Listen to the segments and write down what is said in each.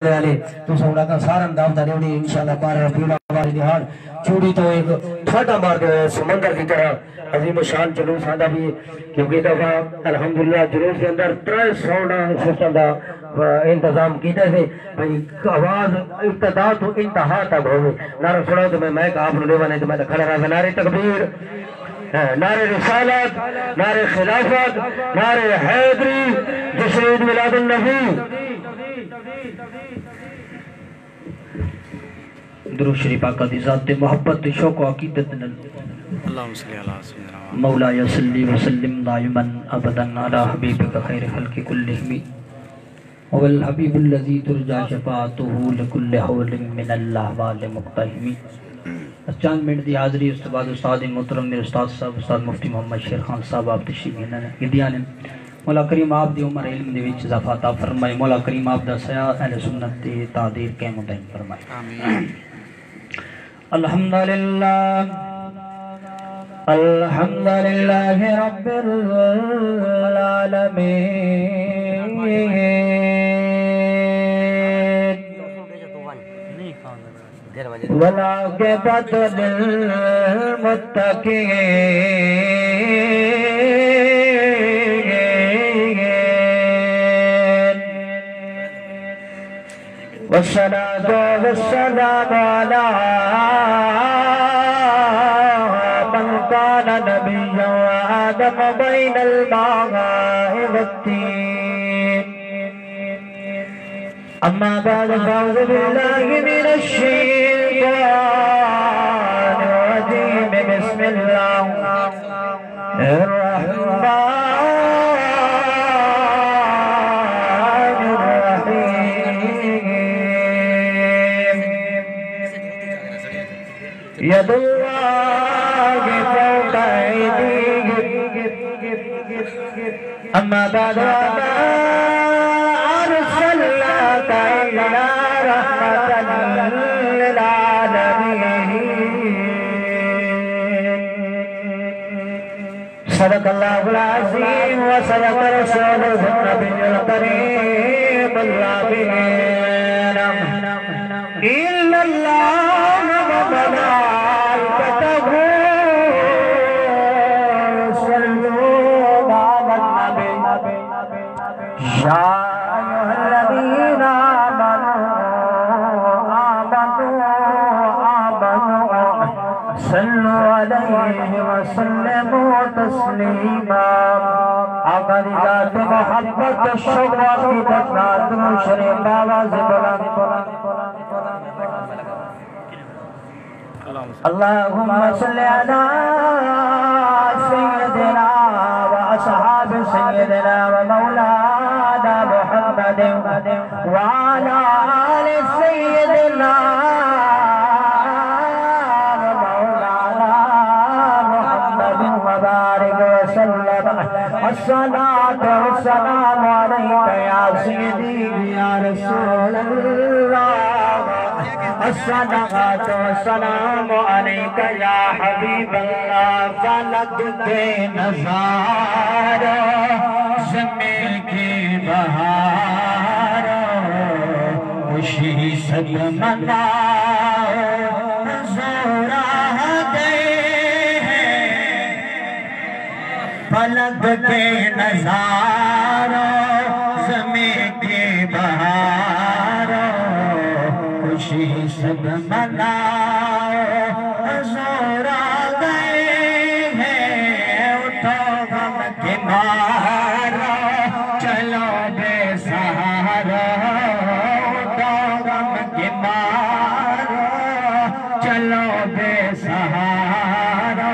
تو سوڑا کا سارن دعوتہ دیونی انشاءاللہ بارہ ربیع الاول دہاڑ چوڑی تو ایک ٹھاٹا مار دے سمندر کی طرح عظیم شان جلوس آندا بھی کیونکہ دفعہ الحمدللہ جلوس کے اندر 3 ساؤنڈ سسٹم دا انتظام کیتے تھے آواز ابتدا تو انتہا تک ہوئے نعرہ سناؤ تو میں مائک آپ نے لیوانے تو میں کھڑا رہا نعرہ تکبیر نعرہ رسالت نعرہ خلافت نعرہ حیدری جشن عید میلاد النبی درود شریف آقا دی ذات محبت شوق و عقیدت اللہم صلی اللہ علیہ مولا یصلی وسلم دائما ابدا علی حبیبک خیر خلق کلہم والحبیب الذی ترجى شفاعته لکل حول من اللہ وال مقتہم چند منٹ دی حاضری اس بعد استاد محترم میرے استاد صاحب استاد مفتی محمد شیر خان صاحب آپ تشریف گدیان مولا کریم آپ دی عمر علم دی وچ اضافہ عطا فرمائے مولا کریم آپ دا سایہ اہل سنت دی تعدیر قائم و دائم فرمائے آمین الحمدللہ الحمدللہ رب العالمین والعاقبۃ للمتقین والصلاة والسلام على من كان نبيا وآدم بين الماء والطين أما بعد فأعوذ بالله من الشيطان الرجيم بسم الله الرحمن يد الله فوق أيديهم أما بعد وما أرسلناك إلا رحمة للعالمين صدق الله العظيم وصدق رسوله النبي الكريم العظيم إلا الله وملائكته يصلون على النبي يا أيها الذين آمنوا صلوا عليه وسلموا تسليما آقا دی ذات محبت شوق و عقیدت نادر شریف آواز بلند اللهم صل على سيدنا وأصحاب سيدنا ومولانا محمد وعلى آل سيدنا ومولانا محمد وبارك وسلم الصلاة والسلام عليك يا سيدي يا رسول الله الصلاة والسلام عليك يا حبيب الله فلک کے نظارہ زمین کی بہار خوشی سب مناؤ حضور آ گئے ہیں فلک کے نظارہ زمین کی بہار خوشی سب مناؤ حضور آ گئے ہیں اٹھو غم کے مارو چلو بے سہارا اٹھو غم کے مارو چلو بے سہارا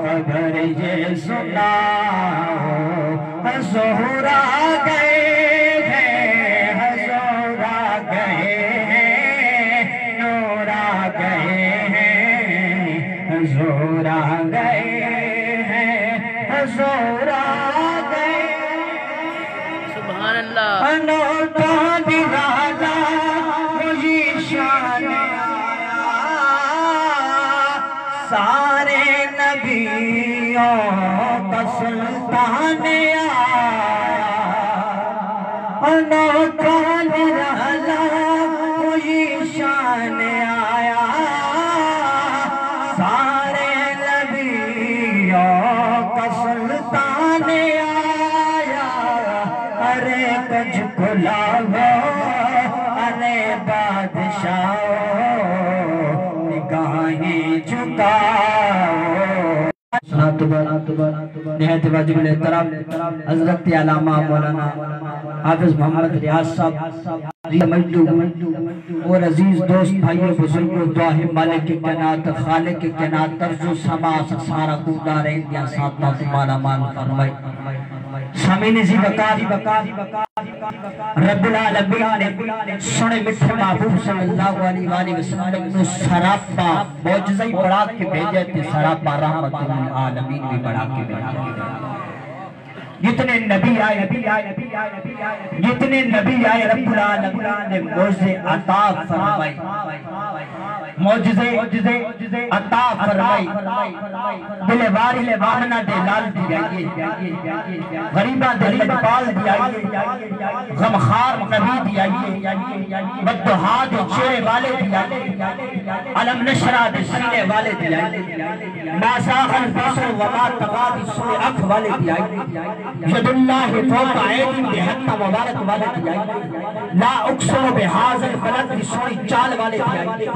خبر یہ سناؤ حضور آ گئے حضور آ گئے ہیں حضور آ گئے سبحان اللہ انوٹا نرالا وہی شان سارے نبیوں کا سلطان آیا انوٹا نرالا نہایت واجب الاحترام حضرت علامہ مولانا حافظ محمد ریاض صاحب اور عزیز دوست بھائیوں بزرگوں دعاہم مالک کے کائنات خالق کے کائنات طرز و سما سارا کودار اندیا ساتھ تمہارا مان فرمائی سامین زی رب العالمین نے سنے مٹھے محبوب صلی اللہ علیہ وسلم نے سراپا معجزہ بڑھا کے بھیجے تھے سراپا رحمت العالمین بھی بڑھا کے بھیجے جتنے نبی آئے رب العالمین نے معجزے عطا فرمائی معجزے عطا فرمائی دل واری واہنہ دے لال دی آئیے غریبہ دے لجپال دی آئیے غمخار نبی دی آئیے بدہا دے چہرے والے دی آئیے علم نشرہ دے سینے والے دی آئیے ما ساخ البصر وما تغادی سوئے اکھ والے دی آئیے ید اللہ فوق عیدی بہتنا مبارک والے دی آئیے لا اقسم بحاظ البلد دی سوئی چال والے دی آئیے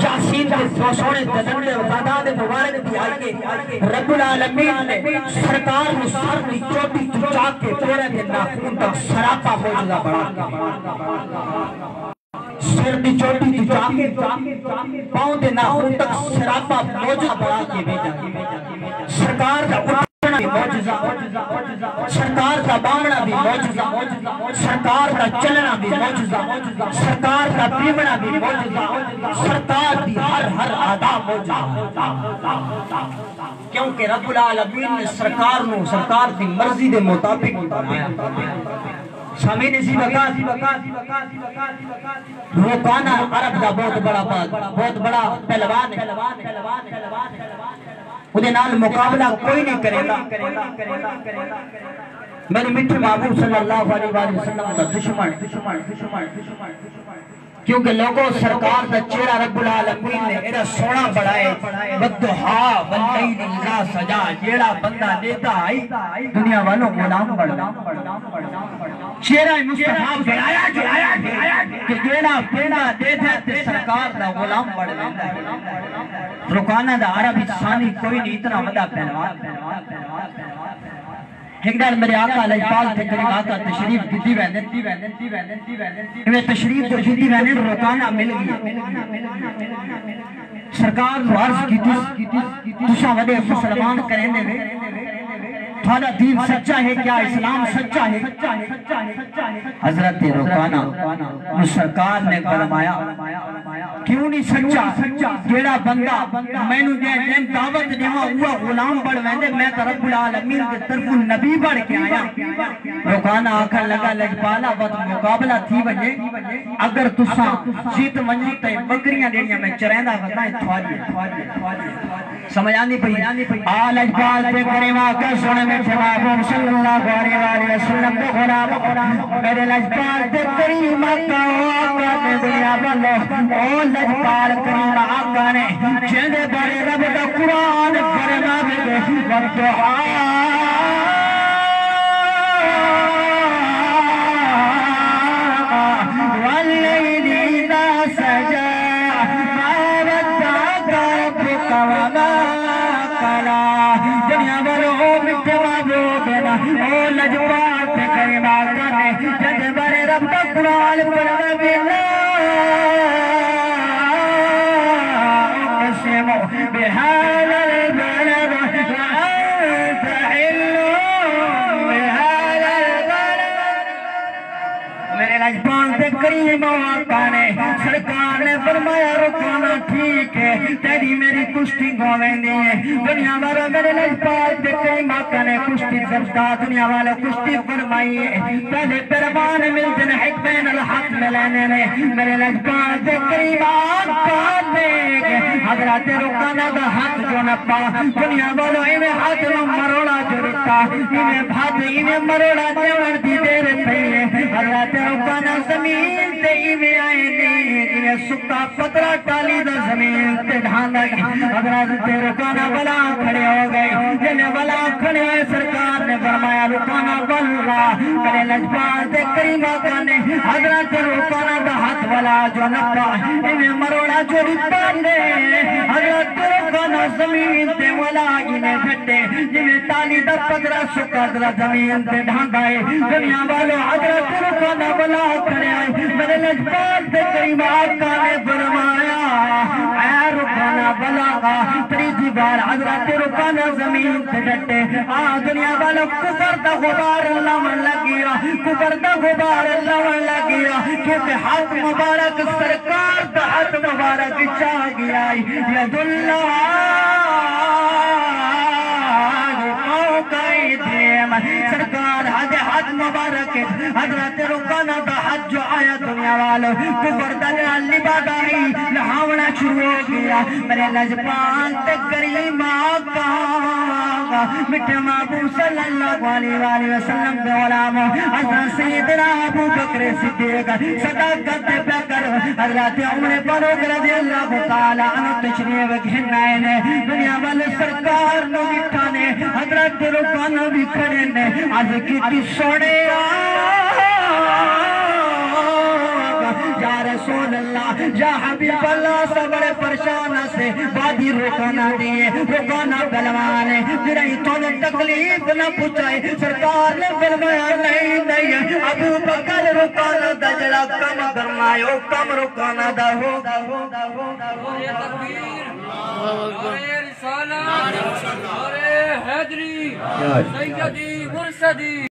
یاسین کے سونے دلندے وقادات مبارک دی آئیے رب العالمین نے سرکار سر دی چوٹی چچا کے پورے دن ناخون تک سراپا موجزہ بڑھا سر دی چوٹی چچا کے پاؤں دے ناخون تک سراپا موجزہ بڑھا کے بھیجا سرکار دا اٹھنا بھی موجزہ سرکار دا باننا بھی موجزہ سرکار دا چلنا بھی موجزہ سرکار دا پیمنا بھی موجزہ سرکار دی ہر آدھا موجزہ کیونکہ رب العالمین نے سرکار دی مرضی دے مطابق بنایا سامین اسی روکانا عرب دا بہت بڑا پہلوان ہے انہیں نال مقابلہ کوئی نہیں کرے گا میرے مٹھے محبوب صلی اللہ علیہ وسلم دا دشمن کیونکہ لوگوں سرکار دا چہرہ رب العالمین نے ایرا سونا بڑھائے بدہا واللیل اذا سجا جیڑا بندہ دیتا آئی دنیا والوں غلام بڑھا چہرہ مصطفیٰ بڑھایا کہ جیڑا بندہ دیتا تے سرکار دا غلام بڑھ لیتا ہے رکانہ دا عربی ثانی کوئی نہیں اتنا مدہ پہلوان ایک دار میرے آقا علیہ پال تھے کریم آقا تشریف دیتی ویندن میں تشریف جو دیتی ویندن روکانا مل گئی سرکار تو عرض کی تسا ودے مسلمان کریں دے تھوڑا دین سچا ہے کیا اسلام سچا ہے حضرت روکانا سرکار نے فرمایا کیوں نہیں سچا جیڑا بندہ میں نو جن دعوت دیواں ہوا غلام بڑھ ویندے میں تو رب العالمین کے طرف نبی بڑھ کے آیا روکانا آکھن لگا لجپالا وقت مقابلہ تھی وجے اگر تساں جیت ونجو تے بکریاں دیڑیاں میں چریندا وتائیں تھوڑی سمجھ آندی پئی آ لجپال تے کریم آقا سنے میں محبوب صلی اللہ علیہ وسلم دے غلام میرے لجپال تے کریم آقا نے دنیا والو او لجپال کریم آقا نے جندے بڑے رب دا قرآن فرما دے والدعا واللیل اذا سجا ما ودعک ربک وما قلا دنیا والو مٹھے محبوب نا او لجپال تے کریم آقا نے جندے بڑے رب دا قرآن فرما دے بهذا البلد وأنت حل بهذا البلد میرے لجپال سے کریم آقا نے سرکار نے فرمایا رکانا ٹھیک ہے تیری میری کشتی گویں دی ہے دنیا والا میرے لجپال سے کریم آقا نے کشتی کرتا دنیا والا کشتی فرمائی ہے پہلے پروان ملتن حکمین الحق ملینے نے میرے لجپال سے کریم آقا دیکھ حضرات رکانا دا ہاتھ جو نپا دنیا والو ایمیں ہاتھ میں مروڑا جو رکھتا ایمیں بھات ایمیں مروڑا جوڑ دی دیر پہلے حضرات رکانا زمین تے ایمیں آئے نہیں ایمیں سکتا پترہ ٹالی دا زمین تے ڈھان لگی حضرات رکانا بلا کھڑے ہو گئے جنہیں بلا کھڑے ہوئے سرکار نے فرمایا رکانا بلا میرے لجپال تے کریم آقا نے حضرات رکانا دا ہاتھ بلا جو نپا ایمیں مروڑا جو رکھتا نے حضرت رکانا رکانا زمین تے مولا انہیں جھٹے جنہیں تالی دا پدرہ سکادرہ زمین تے ڈھانگائے دنیا والو حضرت رکانا بلا کرے آئے میرے لجبان تے کریم آقا نے فرمایا اے رکانا بلا گا تریجی بار حضرت رکانا زمین تے ڈھٹے دنیا والو کفر دا غبار اللہ من لگیا کفر دا غبار اللہ من لگیا کیونکہ ہاتھ مبارک سرکار دا ہاتھ مبارک چاہ گیا ید اللہ سرکار حد مبارک حضرت رکانا دا حد جو آیا دنیا والو کفر دا لباد آئی لہاونا شروع ہو گیا میرے لجبان تے کریم آقا مٹھے محبوب صلی اللہ علیہ وسلم دے علامہ حضرت سیدنا ابو بکر صدیق صداقت دے پیکر حضرت عمر فاروق رضی اللہ تعالیٰ عنہ تشریف گھنائے نے دنیا والے سرکار نو بٹھانے حضرت رکانا بھی کھڑے نے آج کی سوڑے یا رسول اللہ یا حبیب اللہ سے بڑے پرشانہ سے وادی رکانا دیئے رکانا بلوانے میرے تو نے تکلیف نہ پوچھائے سرکار نے فرمایا نہیں ابو بکر رکانا دا جڑا کم کرنایو کم رکانا دا ہو رسالہ حیدری سیدی مرشدی